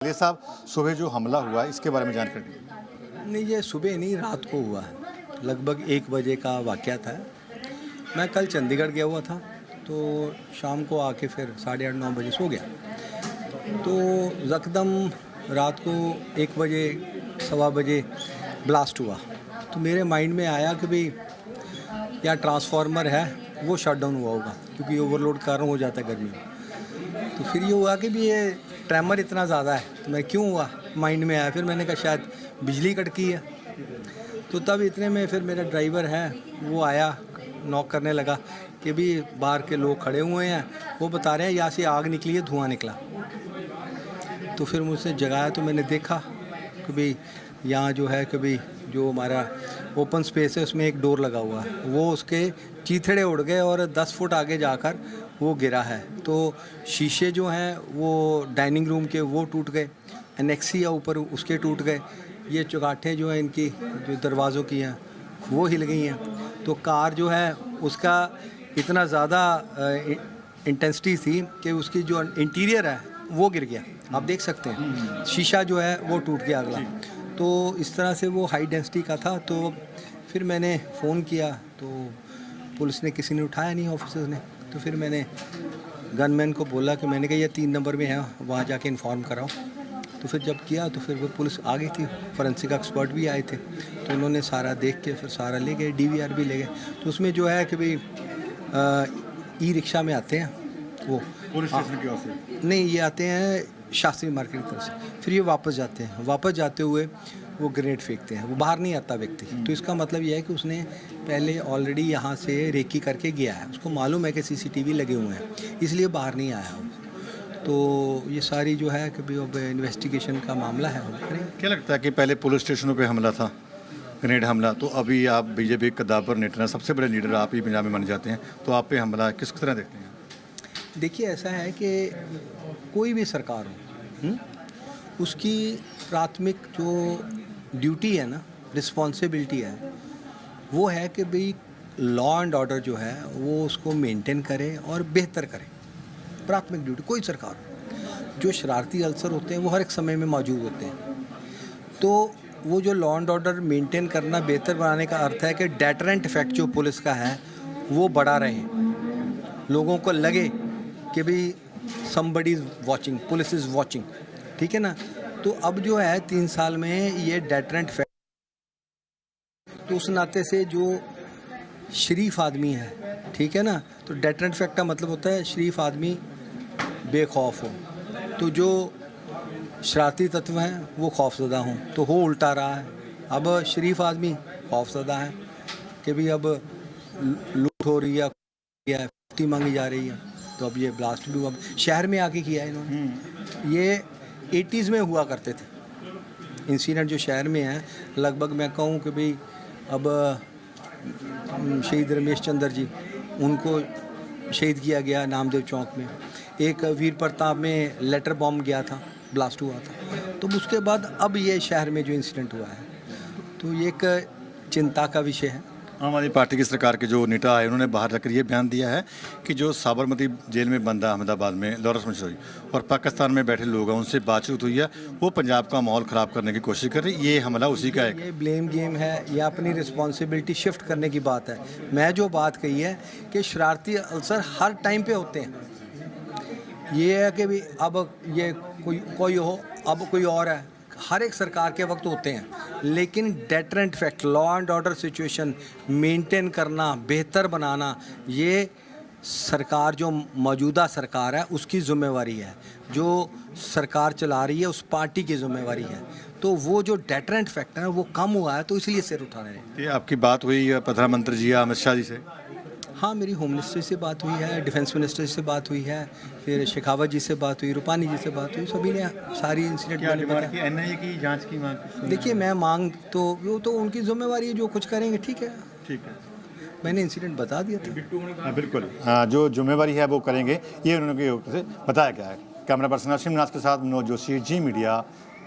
ये साहब सुबह जो हमला हुआ इसके बारे में जानकारी। नहीं, ये सुबह नहीं, रात को हुआ है। लगभग 1 बजे का वाक़या था। मैं कल चंडीगढ़ गया हुआ था, तो शाम को आके फिर 8:30-9 बजे सो गया। तो यकदम रात को 1 बजे, सवा बजे ब्लास्ट हुआ। तो मेरे माइंड में आया कि भाई या ट्रांसफार्मर है वो शट डाउन हुआ होगा, क्योंकि ओवरलोड कारण हो जाता है गर्मी में। तो फिर ये हुआ कि भी ये ट्रैमर इतना ज़्यादा है, तो मैं क्यों हुआ माइंड में आया। फिर मैंने कहा शायद बिजली कटकी है। तो तब इतने में फिर मेरा ड्राइवर है वो आया, नॉक करने लगा कि भी बाहर के लोग खड़े हुए हैं, वो बता रहे हैं यहाँ से आग निकली है, धुआं निकला। तो फिर मुझसे जगाया, तो मैंने देखा कि भाई यहाँ जो है कि भाई जो हमारा ओपन स्पेस है उसमें एक डोर लगा हुआ है, वो उसके चीथड़े उड़ गए और 10 फुट आगे जाकर वो गिरा है। तो शीशे जो हैं वो डाइनिंग रूम के वो टूट गए, एनेक्सिया ऊपर उसके टूट गए, ये चौगाठें जो हैं इनकी जो दरवाज़ों की हैं वो हिल गई हैं। तो कार जो है उसका इतना ज़्यादा इंटेंसिटी थी कि उसकी जो इंटीरियर है वो गिर गया, आप देख सकते हैं। शीशा जो है वो टूट गया अगला। तो इस तरह से वो हाई डेंसिटी का था। तो फिर मैंने फ़ोन किया तो पुलिस ने, किसी ने उठाया नहीं, ऑफिसर्स ने। तो फिर मैंने गनमैन को बोला कि मैंने कहा ये 3 नंबर में है, वहाँ जाके इन्फॉर्म कराओ। तो फिर जब किया तो फिर वो पुलिस आ गई थी, फोरेंसिक एक्सपर्ट भी आए थे। तो उन्होंने सारा देख के फिर सारा ले गए, DVR भी ले गए। तो उसमें जो है कि भाई ई रिक्शा में आते हैं वो पुलिस स्टेशन की ओर से नहीं, ये आते हैं शास्त्री मार्केट की तरफ से। फिर ये वापस जाते हैं, वापस जाते हुए वो ग्रेनेड फेंकते हैं, वो बाहर नहीं आता व्यक्ति। तो इसका मतलब ये है कि उसने पहले ऑलरेडी यहाँ से रेकी करके गया है, उसको मालूम है कि CCTV लगे हुए हैं, इसलिए बाहर नहीं आया वो। तो ये सारी जो है कि अब इन्वेस्टिगेशन का मामला है, वो करेंगे। क्या लगता है कि पहले पुलिस स्टेशनों पे हमला था, ग्रेनेड हमला, तो अभी आप बीजेपी कद्दावर नेता, सबसे बड़े लीडर आप ही पंजाब में माने जाते हैं, तो आप पे हमला किस तरह देखते हैं? देखिए, ऐसा है कि कोई भी सरकार हो, उसकी प्राथमिक जो ड्यूटी है ना, रिस्पॉन्सिबिलिटी है, वो है कि भाई लॉ एंड ऑर्डर जो है वो उसको मेंटेन करे और बेहतर करे। प्राथमिक ड्यूटी कोई सरकार हो। जो शरारती अल्सर होते हैं वो हर एक समय में मौजूद होते हैं। तो वो जो लॉ एंड ऑर्डर मेंटेन करना, बेहतर बनाने का अर्थ है कि डेटरेंट इफेक्ट जो पुलिस का है वो बढ़ा रहे, लोगों को लगे कि भाई somebody is watching, police is watching, ठीक है ना। तो अब जो है 3 साल में ये डेटरेंट इफेक्ट, तो उस नाते से जो शरीफ आदमी है, ठीक है ना, तो डेटरेंट इफेक्ट का मतलब होता है शरीफ आदमी बेखौफ हो, तो जो शरारती तत्व हैं वो खौफज़दा हों। तो हो उल्टा रहा है, अब शरीफ आदमी खौफज़दा है कि भाई अब लूट हो रही है, फिफ्टी मांगी जा रही है। तो अब ये ब्लास्ट भी हुआ, शहर में आके किया है इन्होंने। ये 80s में हुआ करते थे इंसिडेंट जो शहर में है। लगभग मैं कहूँ कि भाई अब शहीद रमेश चंद्र जी, उनको शहीद किया गया नामदेव चौक में। एक वीर प्रताप में लेटर बॉम्ब गया था, ब्लास्ट हुआ था। तो उसके बाद अब ये शहर में जो इंसिडेंट हुआ है, तो ये एक चिंता का विषय है। आम आदमी पार्टी की सरकार के जो नेता आए उन्होंने बाहर जाकर ये बयान दिया है कि जो साबरमती जेल में बंद है अहमदाबाद में लॉरेंस मंशोई, और पाकिस्तान में बैठे लोग हैं उनसे बातचीत हुई है, वो पंजाब का माहौल ख़राब करने की कोशिश कर रही है। ये हमला उसी का है। ये ब्लेम गेम है या अपनी रिस्पॉन्सिबिलिटी शिफ्ट करने की बात है। मैं जो बात कही है कि शरारती अल्सर हर टाइम पे होते हैं। ये है कि भी अब ये कोई हो, अब कोई और है, हर एक सरकार के वक्त होते हैं, लेकिन deterrent effect, law and order situation maintain करना, बेहतर बनाना, ये सरकार जो मौजूदा सरकार है उसकी ज़िम्मेवारी है। जो सरकार चला रही है उस पार्टी की ज़िम्मेवारी है। तो वो जो डेटरेंट इफेक्ट है वो कम हुआ है, तो इसलिए सिर उठा रहे हैं। ये आपकी बात हुई प्रधानमंत्री जी अमित शाह जी से? हाँ, मेरी होम मिनिस्टर से बात हुई है, डिफेंस मिनिस्टर से बात हुई है, फिर शेखावत जी से बात हुई, रूपानी जी से बात हुई, सभी ने सारी इंसिडेंट क्या डिमांड की? NIA की जांच की मांग? देखिए, मैं मांग तो वो तो उनकी जिम्मेवारी है, जो कुछ करेंगे ठीक है। ठीक है, मैंने इंसिडेंट बता दिया था। हाँ बिल्कुल, जो जिम्मेवारी है वो करेंगे, ये उन्होंने बताया गया है। कैमरा पर्सन असीम नाज के साथ मनोज जोशी, जी मीडिया,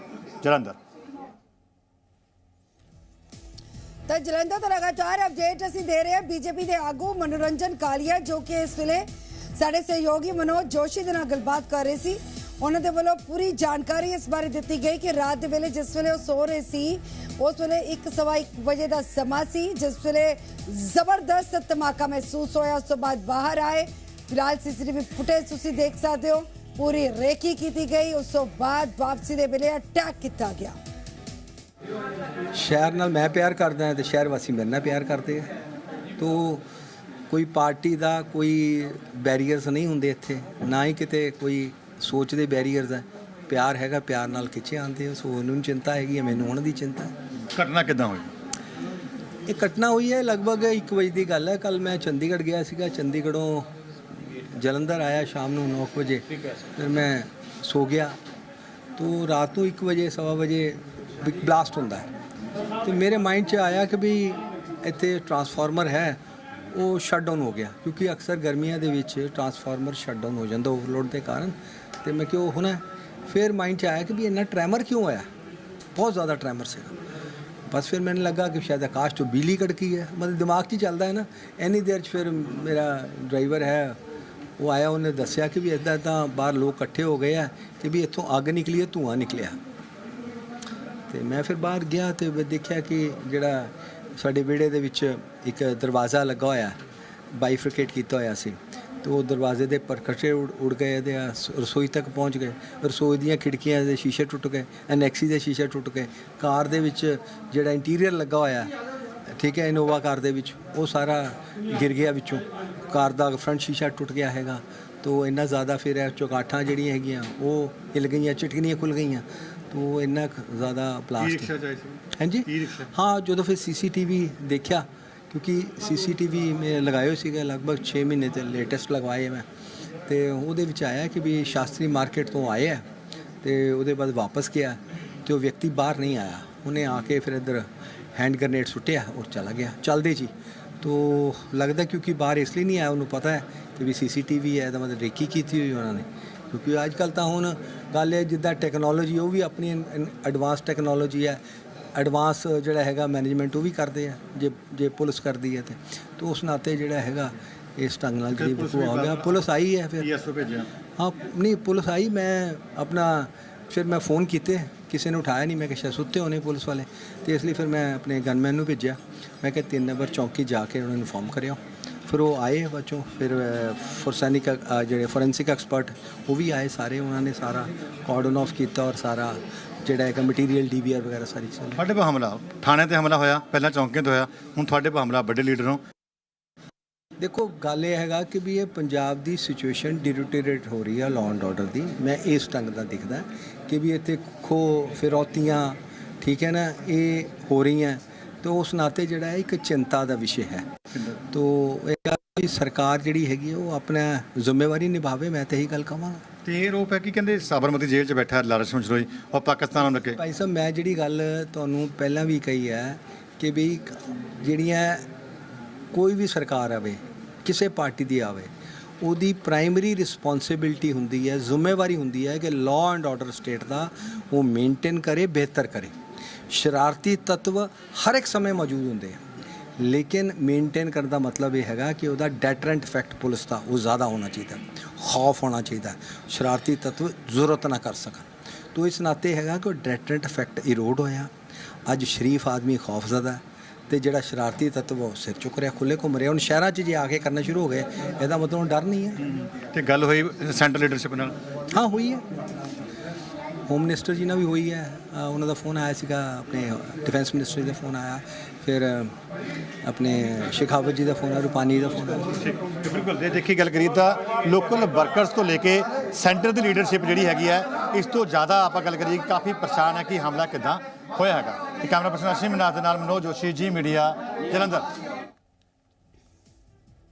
जलंधर। ਤਾਂ ਜਲੰਧਰ ਤੋਂ ਲਗਾਤਾਰ ਅਪਡੇਟ ਅਸੀਂ ਦੇ ਰਹੇ ਹਾਂ। ਬੀਜੇਪੀ ਦੇ ਆਗੂ ਮਨੋਰੰਜਨ ਕਾਲੀਆ, ਜੋ ਕਿ ਇਸ ਵੇਲੇ ਸਾਡੇ ਸਹਿਯੋਗੀ ਮਨੋਜ ਜੋਸ਼ੀ ਦੇ ਨਾਲ ਗੱਲਬਾਤ ਕਰ ਰਹੇ ਸੀ, ਉਹਨਾਂ ਦੇ ਵੱਲੋਂ ਪੂਰੀ ਜਾਣਕਾਰੀ ਇਸ ਬਾਰੇ ਦਿੱਤੀ ਗਈ ਕਿ ਰਾਤ ਦੇ ਵੇਲੇ ਜਿਸ ਵੇਲੇ ਉਹ ਸੋ ਰਹੇ ਸੀ ਉਸ ਵੇਲੇ 1:15 ਵਜੇ ਦਾ ਸਮਾਂ ਸੀ ਜਿਸ ਵੇਲੇ ਜ਼ਬਰਦਸਤ ਧਮਾਕਾ ਮਹਿਸੂਸ ਹੋਇਆ। ਉਸ ਤੋਂ ਬਾਅਦ ਬਾਹਰ ਆਏ। ਫਿਲਹਾਲ ਸੀਸੀਟੀਵੀ ਫੁਟੇਜ ਤੁਸੀਂ ਦੇਖ ਸਕਦੇ ਹੋ। ਪੂਰੀ ਰੇਕੀ ਕੀਤੀ ਗਈ। ਉਸ ਤੋਂ ਬਾਅਦ ਵਾਪਸੀ ਦੇ ਵੇਲੇ ਅਟੈਕ ਕੀਤਾ ਗਿਆ। ਸ਼ਹਿਰ ਨਾਲ ਮੈਂ ਪਿਆਰ ਕਰਦਾ ਹਾਂ ਤੇ ਸ਼ਹਿਰ ਵਾਸੀ ਮੇਰੇ ਨਾਲ ਪਿਆਰ ਕਰਦੇ ਆ। ਤੋ ਕੋਈ ਪਾਰਟੀ ਦਾ ਕੋਈ ਬੈਰੀਅਰਸ ਨਹੀਂ ਹੁੰਦੇ ਇੱਥੇ, ਨਾ ਹੀ ਕਿਤੇ ਕੋਈ ਸੋਚ ਦੇ ਬੈਰੀਅਰਸ ਹੈ। ਪਿਆਰ ਹੈਗਾ, ਪਿਆਰ ਨਾਲ ਖਿੱਚੇ ਆਉਂਦੇ ਹੋ। ਸੋ ਉਹਨੂੰ ਚਿੰਤਾ ਹੈਗੀ ਹੈ, ਮੈਨੂੰ ਉਹਨਾਂ ਦੀ ਚਿੰਤਾ ਹੈ। ਘਟਨਾ ਕਿੱਦਾਂ ਹੋਈ? ਇਹ ਘਟਨਾ ਹੋਈ ਹੈ ਲਗਭਗ 1 ਵਜੇ ਦੀ ਗੱਲ ਹੈ। ਕੱਲ ਮੈਂ ਚੰਡੀਗੜ੍ਹ ਗਿਆ ਸੀਗਾ, ਚੰਡੀਗੜ੍ਹੋਂ ਜਲੰਧਰ ਆਇਆ ਸ਼ਾਮ ਨੂੰ 9 ਵਜੇ। ਫਿਰ ਮੈਂ ਸੋ ਗਿਆ। ਤੋ ਰਾਤ ਨੂੰ 1 ਵਜੇ 1:15 ਵਜੇ ਬਲਾਸਟ ਹੁੰਦਾ ਹੈ ਤੇ ਮੇਰੇ ਮਾਈਂਡ 'ਚ ਆਇਆ ਕਿ ਵੀ ਇੱਥੇ ਟਰਾਂਸਫਾਰਮਰ ਹੈ ਉਹ ਸ਼ਟ ਡਾਊਨ ਹੋ ਗਿਆ, ਕਿਉਂਕਿ ਅਕਸਰ ਗਰਮੀਆਂ ਦੇ ਵਿੱਚ ਟਰਾਂਸਫਾਰਮਰ ਸ਼ਟ ਡਾਊਨ ਹੋ ਜਾਂਦਾ ਓਵਰਲੋਡ ਦੇ ਕਾਰਨ। ਤੇ ਮੈਂ ਕਿਉਂ ਹੋਣਾ। ਫਿਰ ਮਾਈਂਡ 'ਚ ਆਇਆ ਕਿ ਵੀ ਇੰਨਾ ਟਰੈਮਰ ਕਿਉਂ ਆਇਆ, ਬਹੁਤ ਜ਼ਿਆਦਾ ਟਰੈਮਰ ਸੀਗਾ। ਬਸ ਫਿਰ ਮੈਨੂੰ ਲੱਗਾ ਕਿ ਸ਼ਾਇਦ ਆਕਾਸ਼ ਤੋਂ ਬਿਜਲੀ ਕੜਕੀ ਹੈ। ਮਤਲਬ ਦਿਮਾਗ 'ਚ ਹੀ ਚੱਲਦਾ ਹੈ ਨਾ। ਇੰਨੀ ਦੇਰ 'ਚ ਫਿਰ ਮੇਰਾ ਡਰਾਈਵਰ ਹੈ ਉਹ ਆਇਆ, ਉਹਨੇ ਦੱਸਿਆ ਕਿ ਵੀ ਇੱਦਾਂ ਇੱਦਾਂ ਬਾਹਰ ਲੋਕ ਇਕੱਠੇ ਹੋ ਗਏ ਆ ਕਿ ਵੀ ਇੱਥੋਂ ਅੱਗ ਨਿਕਲੀ ਹੈ, ਧੂੰਆਂ ਨਿਕਲਿਆ। ਤੇ ਮੈਂ ਫਿਰ ਬਾਹਰ ਗਿਆ ਤੇ ਦੇਖਿਆ ਕਿ ਜਿਹੜਾ ਸਾਡੇ ਵਿਹੜੇ ਦੇ ਵਿੱਚ ਇੱਕ ਦਰਵਾਜ਼ਾ ਲੱਗਾ ਹੋਇਆ, ਬਾਈਫਰਕੇਟ ਕੀਤਾ ਹੋਇਆ ਸੀ। ਤੇ ਉਹ ਦਰਵਾਜ਼ੇ ਦੇ ਪਰਖਚੇ ਉੜ ਗਏ ਤੇ ਰਸੋਈ ਤੱਕ ਪਹੁੰਚ ਗਏ। ਰਸੋਈ ਦੀਆਂ ਖਿੜਕੀਆਂ ਦੇ ਸ਼ੀਸ਼ੇ ਟੁੱਟ ਗਏ, ਐਨੈਕਸੀ ਦੇ ਸ਼ੀਸ਼ੇ ਟੁੱਟ ਗਏ। ਕਾਰ ਦੇ ਵਿੱਚ ਜਿਹੜਾ ਇੰਟੀਰੀਅਰ ਲੱਗਾ ਹੋਇਆ, ਠੀਕ ਹੈ, ਇਨੋਵਾ ਕਾਰ ਦੇ ਵਿੱਚ, ਉਹ ਸਾਰਾ ਗਿਰ ਗਿਆ ਵਿੱਚੋਂ। ਕਾਰ ਦਾ ਫਰੰਟ ਸ਼ੀਸ਼ਾ ਟੁੱਟ ਗਿਆ ਹੈਗਾ। ਤੋ ਇੰਨਾ ਜ਼ਿਆਦਾ ਫਿਰ ਚੁਗਾਠਾਂ ਜਿਹੜੀਆਂ ਹੈਗੀਆਂ ਉਹ ਹਿੱਲ ਗਈਆਂ, ਚਿਟਕਣੀਆਂ ਖੁੱਲ ਗਈਆਂ। ਤੋ ਇੰਨਾ ਜ਼ਿਆਦਾ ਪਲਾਸਟਿਕ। ਹਾਂਜੀ ਹਾਂ, ਜਦੋਂ ਫਿਰ ਸੀਸੀਟੀਵੀ ਦੇਖਿਆ, ਕਿਉਂਕਿ ਸੀਸੀਟੀਵੀ ਮੈਂ ਲਗਾਏ ਹੋਏ ਸੀਗੇ ਲਗਭਗ 6 ਮਹੀਨੇ ਤੇ ਲੇਟੈਸਟ ਲਗਵਾਏ ਮੈਂ। ਤੇ ਉਹਦੇ ਵਿੱਚ ਆਇਆ ਕਿ ਵੀ ਸ਼ਾਸਤਰੀ ਮਾਰਕੀਟ ਤੋਂ ਆਏ ਆ ਤੇ ਉਹਦੇ ਬਾਅਦ ਵਾਪਸ ਗਿਆ ਤੇ ਉਹ ਵਿਅਕਤੀ ਬਾਹਰ ਨਹੀਂ ਆਇਆ। ਉਹਨੇ ਆ ਕੇ ਫਿਰ ਇੱਧਰ ਹੈਂਡ ਗ੍ਰੇਨੇਡ ਸੁੱਟਿਆ ਔਰ ਚਲਾ ਗਿਆ ਚੱਲਦੇ ਜੀ। ਤੋ ਲੱਗਦਾ ਕਿਉਂਕਿ ਬਾਹਰ ਇਸ ਲਈ ਨਹੀਂ ਆਇਆ, ਉਹਨੂੰ ਪਤਾ ਹੈ ਕਿ ਵੀ ਸੀਸੀਟੀਵੀ ਹੈ, ਇਹਦਾ ਮਤਲਬ ਰੇਕੀ ਕੀਤੀ ਹੋਈ ਉਹਨਾਂ ਨੇ। ਕਿਉਂਕਿ ਅੱਜ ਕੱਲ੍ਹ ਤਾਂ ਹੁਣ ਗੱਲ ਹੈ ਜਿੱਦਾਂ ਟੈਕਨੋਲੋਜੀ ਉਹ ਵੀ ਆਪਣੀ ਐਡਵਾਂਸ ਟੈਕਨੋਲੋਜੀ ਹੈ। ਐਡਵਾਂਸ ਜਿਹੜਾ ਹੈਗਾ ਮੈਨੇਜਮੈਂਟ ਉਹ ਵੀ ਕਰਦੇ ਆ ਜੇ ਪੁਲਿਸ ਕਰਦੀ ਹੈ ਤੇ ਉਸ ਨਾਤੇ ਜਿਹੜਾ ਹੈਗਾ ਇਸ ਢੰਗ ਨਾਲ ਜਿਹੜੀ ਬਕੂ ਆ ਗਿਆ। ਪੁਲਿਸ ਆਈ ਹੈ ਫਿਰ ਹਾਂ ਨਹੀਂ ਪੁਲਿਸ ਆਈ। ਮੈਂ ਆਪਣਾ ਫਿਰ ਮੈਂ फ़ोन ਕੀਤੇ, ਕਿਸੇ ਨੇ ਉਠਾਇਆ ਨਹੀਂ। ਮੈਂ ਕਿਹਾ ਸ਼ਾਇਦ ਸੁੱਤੇ ਹੋਣੇ ਪੁਲਿਸ ਵਾਲੇ, ਤੇ ਇਸ ਲਈ ਫਿਰ ਮੈਂ ਆਪਣੇ ਗਨਮੈਨ ਨੂੰ ਭੇਜਿਆ। ਮੈਂ ਕਿਹਾ 3 ਨੰਬਰ ਚੌਂਕੀ ਜਾ ਕੇ ਉਹਨਾਂ ਨੂੰ ਇਨਫੋਰਮ ਕਰਿਓ। ਫਿਰ ਉਹ ਆਏ ਬੱਚੋਂ, ਫਿਰ ਜਿਹੜੇ ਫੋਰੈਂਸਿਕ ਐਕਸਪਰਟ ਉਹ ਵੀ ਆਏ ਸਾਰੇ। ਉਹਨਾਂ ਨੇ ਸਾਰਾ ਕਾਰਡਨ ਆਫ ਕੀਤਾ ਔਰ ਸਾਰਾ ਜਿਹੜਾ ਹੈਗਾ ਮਟੀਰੀਅਲ DVR ਵਗੈਰਾ ਸਾਰੀ ਚੀਜ਼ਾਂ। ਤੁਹਾਡੇ 'ਤੇ ਹਮਲਾ, ਥਾਣੇ 'ਤੇ ਹਮਲਾ ਹੋਇਆ, ਪਹਿਲਾਂ ਚੌਂਕੀਆਂ 'ਤੇ ਹੋਇਆ, ਹੁਣ ਤੁਹਾਡੇ 'ਤੇ ਹਮਲਾ, ਵੱਡੇ ਲੀਡਰ ਹੋ। ਦੇਖੋ ਗੱਲ ਇਹ ਹੈਗਾ ਕਿ ਵੀ ਇਹ ਪੰਜਾਬ ਦੀ ਸਿਚੁਏਸ਼ਨ ਡਿਟੀਰੀਏਟ ਹੋ ਰਹੀ ਹੈ ਲਾਅ ਐਂਡ ਆਰਡਰ ਦੀ। ਮੈਂ ਇਸ ਢੰਗ ਦਾ ਦਿਖਦਾ ਕਿ ਵੀ ਇੱਥੇ ਖੋਹ ਫਿਰੌਤੀਆਂ, ਠੀਕ ਹੈ ਨਾ, ਇਹ ਹੋ ਰਹੀਆਂ। ਤੇ ਉਸ ਨਾਤੇ ਜਿਹੜਾ ਹੈ ਇੱਕ ਚਿੰਤਾ ਦਾ ਵਿਸ਼ੇ ਹੈ। ਤੋ ਇਹ ਸਰਕਾਰ ਜਿਹੜੀ ਹੈਗੀ ਉਹ ਆਪਣਾ ਜ਼ਿੰਮੇਵਾਰੀ ਨਿਭਾਵੇ। ਮੈਂ ਤਾਂ ਇਹੀ ਗੱਲ ਕਹਾਂਗਾ। ਤੇ ਇਹ ਰੋਪ ਹੈ ਕਿ ਕਹਿੰਦੇ ਸਾਬਰਮਤੀ ਜੇਲ੍ਹ 'ਚ ਬੈਠਾ ਲਾਰੈਂਸ ਮਸ਼ਰੋਈ ਔਰ ਪਾਕਿਸਤਾਨ ਨੂੰ ਲੱਗੇ। ਭਾਈ ਸਾਹਿਬ ਮੈਂ ਜਿਹੜੀ ਗੱਲ ਤੁਹਾਨੂੰ ਪਹਿਲਾਂ ਵੀ ਕਹੀ ਹੈ ਕਿ ਵੀ ਜਿਹੜੀਆਂ ਕੋਈ ਵੀ ਸਰਕਾਰ ਆਵੇ, ਕਿਸੇ ਪਾਰਟੀ ਦੀ ਆਵੇ, ਉਹਦੀ ਪ੍ਰਾਇਮਰੀ ਰਿਸਪੌਂਸਿਬਿਲਟੀ ਹੁੰਦੀ ਹੈ, ਜ਼ਿੰਮੇਵਾਰੀ ਹੁੰਦੀ ਹੈ ਕਿ ਲਾਅ ਐਂਡ ਆਰਡਰ ਸਟੇਟ ਦਾ ਉਹ ਮੇਨਟੇਨ ਕਰੇ, ਬਿਹਤਰ ਕਰੇ। ਸ਼ਰਾਰਤੀ ਤੱਤਵ ਹਰ ਇੱਕ ਸਮੇਂ ਮੌਜੂਦ ਹੁੰਦੇ ਆ, ਲੇਕਿਨ ਮੇਨਟੇਨ ਕਰਨ ਦਾ ਮਤਲਬ ਇਹ ਹੈਗਾ ਕਿ ਉਹਦਾ ਡੈਟਰੈਂਟ ਇਫੈਕਟ ਪੁਲਿਸ ਦਾ ਉਹ ਜ਼ਿਆਦਾ ਹੋਣਾ ਚਾਹੀਦਾ, ਖੌਫ ਹੋਣਾ ਚਾਹੀਦਾ, ਸ਼ਰਾਰਤੀ ਤੱਤਵ ਜ਼ਰੂਰਤ ਨਾ ਕਰ ਸਕਣ। ਤੋ ਇਸ ਨਾਤੇ ਹੈਗਾ ਕਿ ਉਹ ਡੈਟਰੈਂਟ ਇਫੈਕਟ ਇਰੋਡ ਹੋਇਆ। ਅੱਜ ਸ਼ਰੀਫ ਆਦਮੀ ਖੌਫਜ਼ਦਾ ਤੇ ਜਿਹੜਾ ਸ਼ਰਾਰਤੀ ਤੱਤਵ ਉਹ ਸਿਰ ਚੁੱਕ ਰਿਹਾ, ਖੁੱਲੇ ਘੁੰਮ ਰਿਹਾ। ਹੁਣ ਸ਼ਹਿਰਾਂ 'ਚ ਜੇ ਆ ਕੇ ਕਰਨਾ ਸ਼ੁਰੂ ਹੋ ਗਏ, ਇਹਦਾ ਮਤਲਬ ਡਰ ਨਹੀਂ ਹੈ। ਤੇ ਗੱਲ ਹੋਈ ਸੈਂਟਰ ਲੀਡਰਸ਼ਿਪ ਨਾਲ? ਹਾਂ ਹੋਈ ਹੈ, ਹੋਮ ਮਿਨਿਸਟਰ ਜੀ ਨਾਲ ਵੀ ਹੋਈ ਹੈ। ਉਹਨਾਂ ਦਾ ਫੋਨ ਆਇਆ ਸੀਗਾ, ਆਪਣੇ ਡਿਫੈਂਸ ਮਿਨਿਸਟਰ ਜੀ ਦਾ ਫੋਨ ਆਇਆ, ਫਿਰ ਆਪਣੇ ਸ਼ੇਖਾਵਤ ਜੀ ਦਾ ਫੋਨ ਆਇਆ, ਰੂਪਾਨੀ ਦਾ ਫੋਨ ਆਇਆ। ਬਿਲਕੁਲ। ਜੇ ਦੇਖੀ ਗੱਲ ਕਰੀਏ ਤਾਂ ਲੋਕਲ ਵਰਕਰਸ ਤੋਂ ਲੈ ਕੇ ਸੈਂਟਰ ਦੀ ਲੀਡਰਸ਼ਿਪ ਜਿਹੜੀ ਹੈਗੀ ਹੈ, ਇਸ ਤੋਂ ਜ਼ਿਆਦਾ ਆਪਾਂ ਗੱਲ ਕਰੀਏ ਕਾਫੀ ਪਰੇਸ਼ਾਨ ਹੈ ਕਿ ਹਮਲਾ ਕਿੱਦਾਂ ਹੋਇਆ ਹੈਗਾ। ਕੈਮਰਾ ਪਰਸਨ ਅਸ਼ੀਮ ਨਾਥ ਦੇ ਨਾਲ ਮਨੋਜ ਜੋਸ਼ੀ, ਜੀ ਮੀਡੀਆ, ਜਲੰਧਰ।